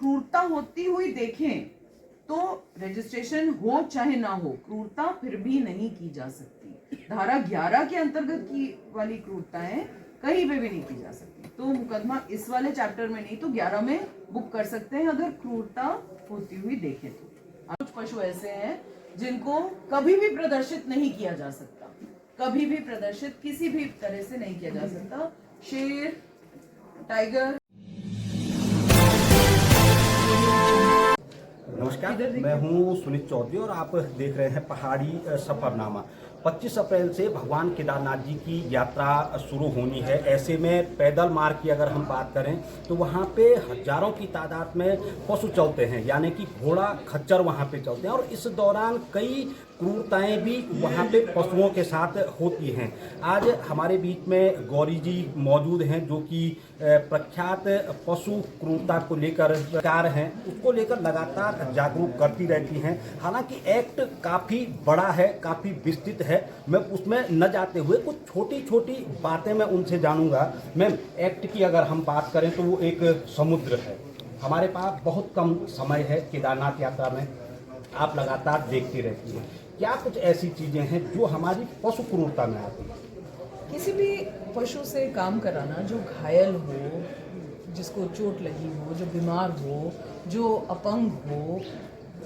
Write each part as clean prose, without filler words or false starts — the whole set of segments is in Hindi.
क्रूरता होती हुई देखें तो रजिस्ट्रेशन हो चाहे ना हो, क्रूरता फिर भी नहीं की जा सकती। धारा 11 के अंतर्गत की वाली क्रूरताएं कहीं पे भी नहीं की जा सकती। तो मुकदमा इस वाले चैप्टर में नहीं तो 11 में बुक कर सकते हैं अगर क्रूरता होती हुई देखें तो। कुछ पशु ऐसे हैं जिनको कभी भी प्रदर्शित नहीं किया जा सकता, कभी भी प्रदर्शित किसी भी तरह से नहीं किया जा सकता। शेर, टाइगर। नमस्कार, मैं हूं सुनीत चौधरी और आप देख रहे हैं पहाड़ी सफरनामा। 25 अप्रैल से भगवान केदारनाथ जी की यात्रा शुरू होनी है। ऐसे में पैदल मार्ग की अगर हम बात करें तो वहां पे हजारों की तादाद में पशु चलते हैं, यानी कि घोड़ा खच्चर वहां पे चलते हैं और इस दौरान कई क्रूरताएं भी वहां पे पशुओं के साथ होती हैं। आज हमारे बीच में गौरी जी मौजूद हैं जो कि प्रख्यात पशु क्रूरता को लेकर सरकार हैं, उसको लेकर लगातार जागरूक करती रहती हैं। हालांकि एक्ट काफ़ी बड़ा है, काफ़ी विस्तृत है। मैं उसमें न जाते हुए कुछ छोटी छोटी बातें मैं उनसे जानूंगा। मैम, एक्ट की अगर हम बात करें तो वो एक समुद्र है। हमारे पास बहुत कम समय है केदारनाथ यात्रा में, आप लगातार देखती रहती हैं। क्या कुछ ऐसी चीज़ें हैं जो हमारी पशु क्रूरता में आती हैं? किसी भी पशु से काम कराना जो घायल हो, जिसको चोट लगी हो, जो बीमार हो, जो अपंग हो,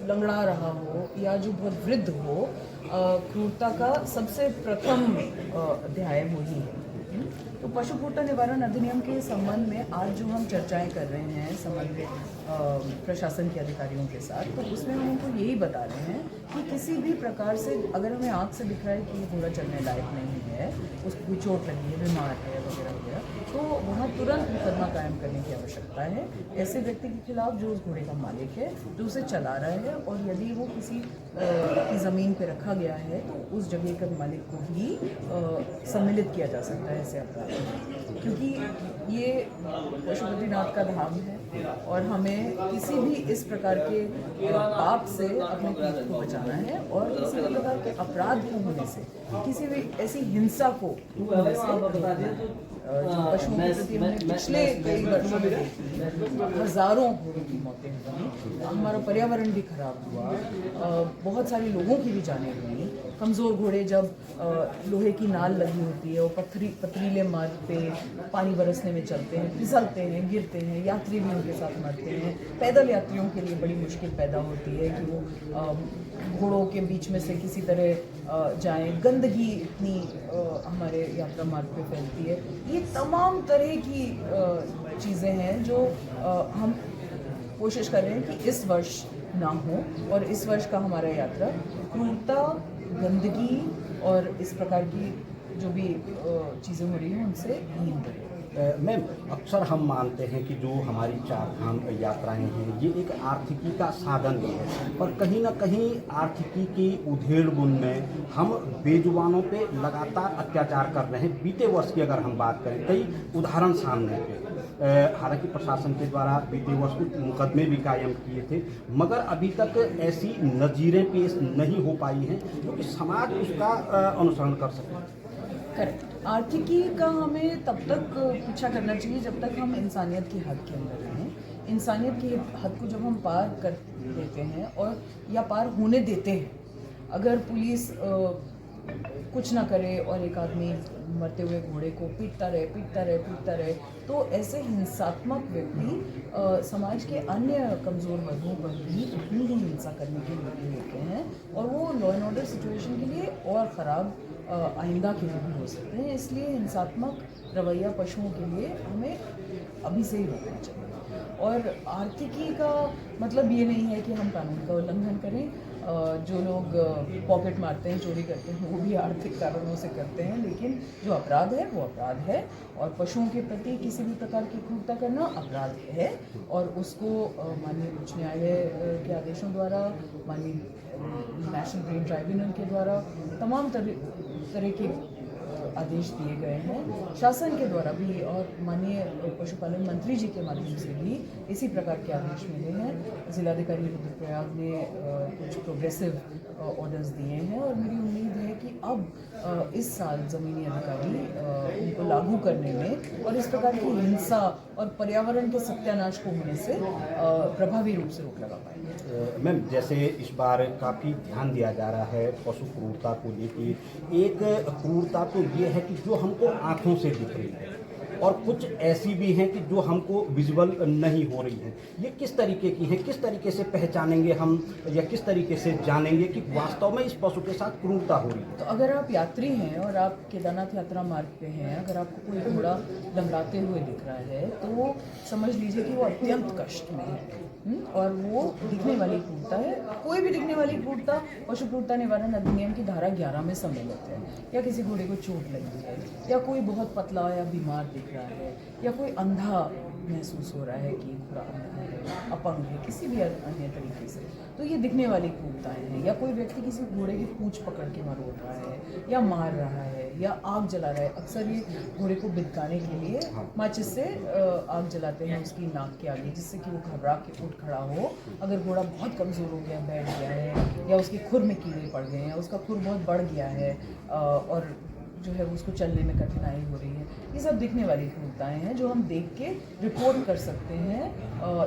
लंगड़ा रहा हो या जो बहुत वृद्ध हो, क्रूरता का सबसे प्रथम अध्याय वही है। तो पशु क्रूरता निवारण अधिनियम के संबंध में आज जो हम चर्चाएं कर रहे हैं संबंधित प्रशासन के अधिकारियों के साथ, तो उसमें हम उनको यही बता रहे हैं कि किसी भी प्रकार से अगर हमें आँख से दिख रहा है कि ये घोड़ा चलने लायक नहीं है, उसको कोई चोट लगी है, बीमार है वगैरह वगैरह, तो वहाँ तुरंत मुकदमा कायम करने की आवश्यकता है ऐसे व्यक्ति के खिलाफ जो उस घोड़े का मालिक है, जो उसे चला रहा है। और यदि वो किसी की ज़मीन पर रखा गया है तो उस जगह के मालिक को भी सम्मिलित किया जा सकता है ऐसे अपराध, क्योंकि ये पशुपतिनाथ का धाम है और हमें किसी भी इस प्रकार के पाप से अपने पीठ को बचाना है और किसी भी प्रकार के अपराध को होने से, किसी भी ऐसी हिंसा को होने से रोकना है। जो पशुओं के प्रति हमने पिछले कई वर्षों में देखी, हजारों घोड़ों की मौतें हुई, हमारा पर्यावरण भी खराब हुआ, बहुत सारे लोगों की भी जानें हुई। कमज़ोर घोड़े जब लोहे की नाल लगी होती है और पथरीले मार्ग पे पानी बरसने में चलते हैं, फिसलते हैं, गिरते हैं, यात्री भी उनके साथ मरते हैं। पैदल यात्रियों के लिए बड़ी मुश्किल पैदा होती है कि वो घोड़ों के बीच में से किसी तरह जाएं। गंदगी इतनी हमारे यात्रा मार्ग पे फैलती है। ये तमाम तरह की चीज़ें हैं जो हम कोशिश कर रहे हैं कि इस वर्ष ना हो और इस वर्ष का हमारा यात्रा क्रूरता, गंदगी और इस प्रकार की जो भी चीज़ें हो रही हैं उनसे हीन रहे। मैम, अक्सर हम मानते हैं कि जो हमारी चार धाम यात्राएं हैं ये एक आर्थिकी का साधन भी है, पर कहीं ना कहीं आर्थिकी की उधेड़-बुन में हम बेजुबानों पे लगातार अत्याचार कर रहे हैं। बीते वर्ष की अगर हम बात करें, कई उदाहरण सामने थे। हालांकि प्रशासन के द्वारा बीते वर्ष कुछ मुकदमे भी कायम किए थे, मगर अभी तक ऐसी नज़ीरें पेश नहीं हो पाई हैं क्योंकि समाज उसका अनुसरण कर सके। करेक्ट। आर्थिकी का हमें तब तक पीछा करना चाहिए जब तक हम इंसानियत की हद के अंदर रहें। इंसानियत की हद को जब हम पार कर देते हैं और या पार होने देते हैं, अगर पुलिस कुछ ना करे और एक आदमी मरते हुए घोड़े को पीटता रहे, तो ऐसे हिंसात्मक व्यक्ति समाज के अन्य कमज़ोर वर्गों पर भी उतनी ही हिंसा करने के लिए होते हैं और वो लॉ एंड ऑर्डर सिचुएशन के लिए और ख़राब आइंदा के लिए भी हो सकते हैं। इसलिए हिंसात्मक रवैया पशुओं के लिए हमें अभी से ही रोकना चाहिए। और आर्थिकी का मतलब ये नहीं है कि हम कानून का उल्लंघन करें। जो लोग पॉकेट मारते हैं, चोरी करते हैं, वो भी आर्थिक कारणों से करते हैं, लेकिन जो अपराध है वो अपराध है और पशुओं के प्रति किसी भी प्रकार की क्रूरता करना अपराध है और उसको माननीय उच्च न्यायालय के आदेशों द्वारा, माननीय नेशनल ग्रीन ट्राइब्यूनल के द्वारा तमाम तरह के आदेश दिए गए हैं शासन के द्वारा भी, और माननीय पशुपालन मंत्री जी के माध्यम से भी इसी प्रकार के आदेश मिले हैं। जिलाधिकारी रुद्रप्रयाग ने कुछ प्रोग्रेसिव ऑर्डर्स दिए हैं और मेरी उम्मीद है कि अब इस साल ज़मीनी अधिकारी उनको लागू करने में और इस प्रकार की हिंसा और पर्यावरण के सत्यानाश को होने से प्रभावी रूप से रोक लगा पाएंगे। मैम, जैसे इस बार काफ़ी ध्यान दिया जा रहा है पशु क्रूरता को लेकर। एक क्रूरता तो ये है कि जो हमको आँखों से दिख रही है और कुछ ऐसी भी हैं कि जो हमको विजुअल नहीं हो रही हैं। ये किस तरीके की हैं, किस तरीके से पहचानेंगे हम या किस तरीके से जानेंगे कि वास्तव में इस पशु के साथ क्रूरता हो रही है? तो अगर आप यात्री हैं और आप केदारनाथ यात्रा मार्ग पे हैं, अगर आपको कोई घोड़ा लंगड़ाते हुए दिख रहा है तो समझ लीजिए कि वो अत्यंत कष्ट में है और वो दिखने वाली क्रूरता है। कोई भी दिखने वाली क्रूरता पशु क्रूरता निवारण अधिनियम की धारा 11 में सम्मिलित है। या किसी घोड़े को चोट लगी है, या कोई बहुत पतला या बीमार दिख रहा है, या कोई अंधा महसूस हो रहा है कि घोड़ा अंधा है, अपंग है, किसी भी अन्य तरीके से, तो ये दिखने वाली क्रूरताएं हैं। या कोई व्यक्ति किसी घोड़े की पूंछ पकड़ के मरोड़ रहा है या मार रहा है या आग जला रहा है। अक्सर ये घोड़े को भिड़काने के लिए माचिस से आग जलाते हैं उसकी नाक के आगे, जिससे कि वो घबरा के उठ खड़ा हो। अगर घोड़ा बहुत कमज़ोर हो गया, बैठ गया है, या उसके खुर में कीड़े पड़ गए हैं, उसका खुर बहुत बढ़ गया है और जो है उसको चलने में कठिनाई हो रही है, ये सब दिखने वाली क्रूरताएं हैं जो हम देख के रिपोर्ट कर सकते हैं।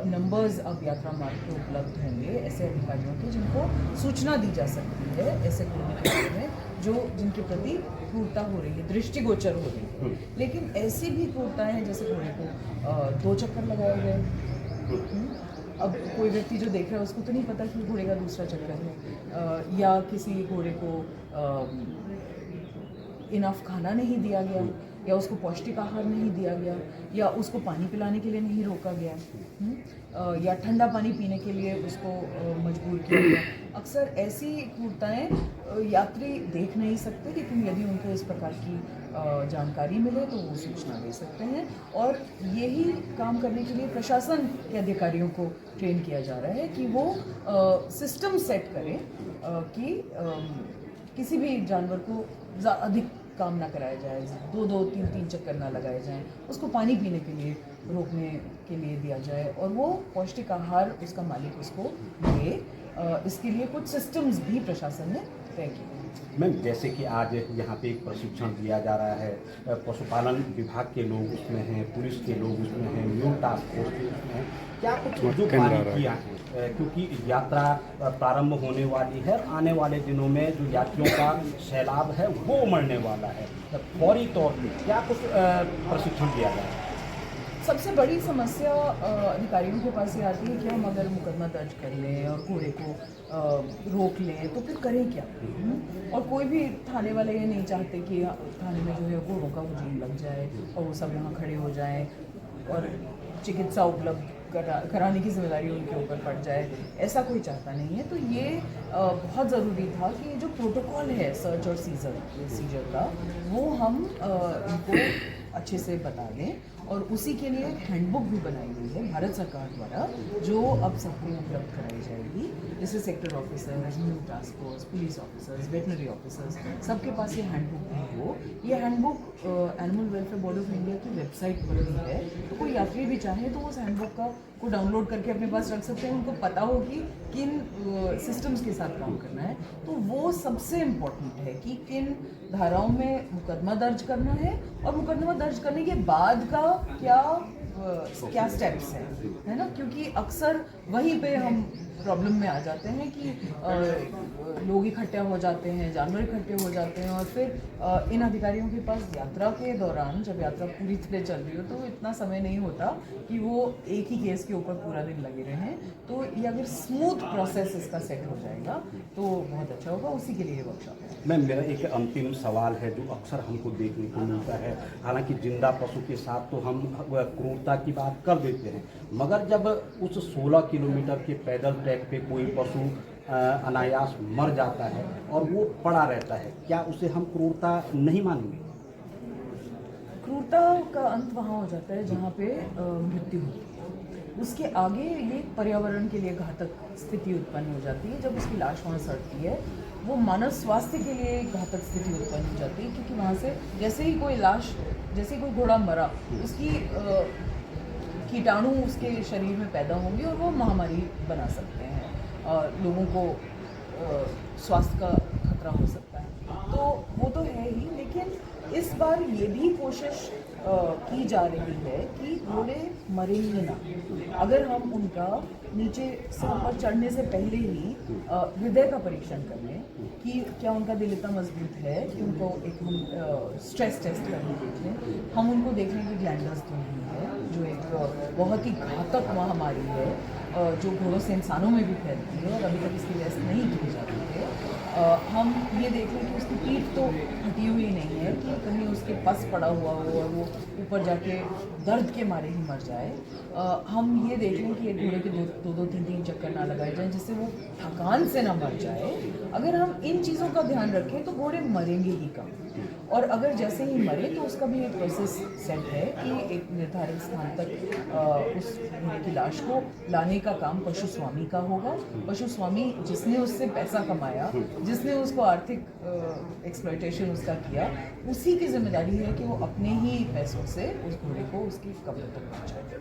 नंबर्स अब यात्रा मार्ग पे उपलब्ध होंगे ऐसे अधिकारियों के जिनको सूचना दी जा सकती है ऐसे घोड़ों के बारे में जो जिनके प्रति क्रूरता हो रही है, दृष्टिगोचर हो रही है। लेकिन ऐसी भी क्रूरताएं हैं जैसे घोड़े को 2 चक्कर लगाए गए। अब कोई व्यक्ति जो देख रहा है उसको तो नहीं पता कि घोड़े का दूसरा चक्कर है, या किसी घोड़े को इनफ खाना नहीं दिया गया, या उसको पौष्टिक आहार नहीं दिया गया, या उसको पानी पिलाने के लिए नहीं रोका गया, या ठंडा पानी पीने के लिए उसको मजबूर किया गया। अक्सर ऐसी क्रूरताएं यात्री देख नहीं सकते, लेकिन यदि उनको इस प्रकार की जानकारी मिले तो वो सूचना दे सकते हैं। और यही काम करने के लिए प्रशासन के अधिकारियों को ट्रेन किया जा रहा है कि वो सिस्टम सेट करें कि किसी भी जानवर को अधिक काम ना कराया जाए, 2-2, 3-3 चक्कर ना लगाए जाएं, उसको पानी पीने के लिए रोकने के लिए दिया जाए और वो पौष्टिक आहार उसका मालिक उसको दे। इसके लिए कुछ सिस्टम्स भी प्रशासन ने तय किए। मैम, जैसे कि आज यहाँ पे एक प्रशिक्षण दिया जा रहा है, पशुपालन विभाग के लोग उसमें हैं, पुलिस के लोग उसमें हैं, न्यू टास्क फोर्स के उसमें हैं, क्या कुछ जो बारीकियाँ हैं, क्योंकि यात्रा प्रारंभ होने वाली है, आने वाले दिनों में जो यात्रियों का सैलाब है वो उमड़ने वाला है, फौरी तौर पर क्या कुछ प्रशिक्षण दिया जा रहा है? सबसे बड़ी समस्या अधिकारियों के पास ये आती है कि हम अगर मुकदमा दर्ज कर लें और घोड़े को रोक लें तो फिर करें क्या। और कोई भी थाने वाले ये नहीं चाहते कि थाने में जो है घोड़ों का हुजूम लग जाए और वो सब यहाँ खड़े हो जाएं और चिकित्सा उपलब्ध कराने की जिम्मेदारी उनके ऊपर पड़ जाए, ऐसा कोई चाहता नहीं है। तो ये बहुत ज़रूरी था कि जो प्रोटोकॉल है सर्च और सीजर का वो हम इनको अच्छे से बता दें और उसी के लिए एक हैंडबुक भी बनाई गई है भारत सरकार द्वारा जो अब सबको उपलब्ध कराई जाएगी। जैसे sector officers, new task force, police officers, veterinary officers, सबके पास ये हैंडबुक भी हो। ये handbook animal welfare board of India की वेबसाइट पर भी है, तो कोई यात्री भी चाहे तो उस हैंडबुक को डाउनलोड करके अपने पास रख सकते हैं। उनको पता हो कि किन सिस्टम्स के साथ काम करना है। तो वो सबसे इम्पोर्टेंट है कि किन धाराओं में मुकदमा दर्ज करना है और मुकदमा दर्ज करने के बाद का क्या स्टेप्स हैं, है ना। क्योंकि अक्सर वहीं पे हम प्रॉब्लम में आ जाते हैं कि लोग इकट्ठे हो जाते हैं, जानवर इकट्ठे हो जाते हैं और फिर इन अधिकारियों के पास यात्रा के दौरान जब यात्रा पूरी तरह चल रही हो तो इतना समय नहीं होता कि वो एक ही केस के ऊपर पूरा दिन लगे रहें। तो ये अगर स्मूथ प्रोसेस इसका सेट हो जाएगा तो बहुत अच्छा होगा, उसी के लिए वर्कशॉप है। मैम, मेरा एक अंतिम सवाल है जो अक्सर हमको देखने को मिलता है। हालांकि जिंदा पशु के साथ तो हम क्रूरता की बात कर देते हैं, मगर जब उस 16 किलोमीटर के पैदल ट्रैक पे कोई पशु अनायास मर जाता है और वो पड़ा रहता है, क्या उसे हम क्रूरता नहीं मानेंगे? क्रूरता का अंत वहाँ हो जाता है जहाँ पे मृत्यु होती है। उसके आगे ये पर्यावरण के लिए घातक स्थिति उत्पन्न हो जाती है। जब उसकी लाश वहाँ सड़ती है, वो मानव स्वास्थ्य के लिए एक घातक स्थिति उत्पन्न हो जाती है, क्योंकि वहाँ से जैसे ही कोई लाश, जैसे ही कोई घोड़ा मरा, उसकी कीटाणु उसके शरीर में पैदा होंगे और वो महामारी बना सकते हैं, लोगों को स्वास्थ्य का खतरा हो सकता है। तो वो तो है ही, लेकिन इस बार ये भी कोशिश की जा रही है कि घोड़े मरेंगे ना। अगर हम उनका नीचे से ऊपर चढ़ने से पहले ही हृदय का परीक्षण कर लें कि क्या उनका दिल इतना मजबूत है कि उनको एक हम स्ट्रेस टेस्ट करके देख लें। हम उनको देख लें कि ग्लैंडर्स तो नहीं है, जो एक बहुत ही घातक महामारी है, जो घोड़ों से इंसानों में भी फैलती है और अभी तक इसकी टेस्ट नहीं की जाती है। हम ये देख लें कि उसकी पीठ तो हटी हुई नहीं है, कि कहीं उसके पस पड़ा हुआ हो और वो ऊपर जाके दर्द के मारे ही मर जाए। हम ये देख लें कि एक घोड़े के दो 3 चक्कर ना लगाए जाएं, जिससे वो थकान से ना मर जाए। अगर हम इन चीज़ों का ध्यान रखें तो घोड़े मरेंगे ही कम, और अगर जैसे ही मरे तो उसका भी एक प्रोसेस सेट है कि एक निर्धारित स्थान तक उस घोड़े की लाश को लाने का काम पशु स्वामी का होगा। पशु स्वामी जिसने उससे पैसा कमाया, जिसने उसको आर्थिक एक्सप्लॉयटेशन उसका किया, उसी की जिम्मेदारी है कि वो अपने ही पैसों से उस घोड़े को उसकी कब्र तक पहुँचाए।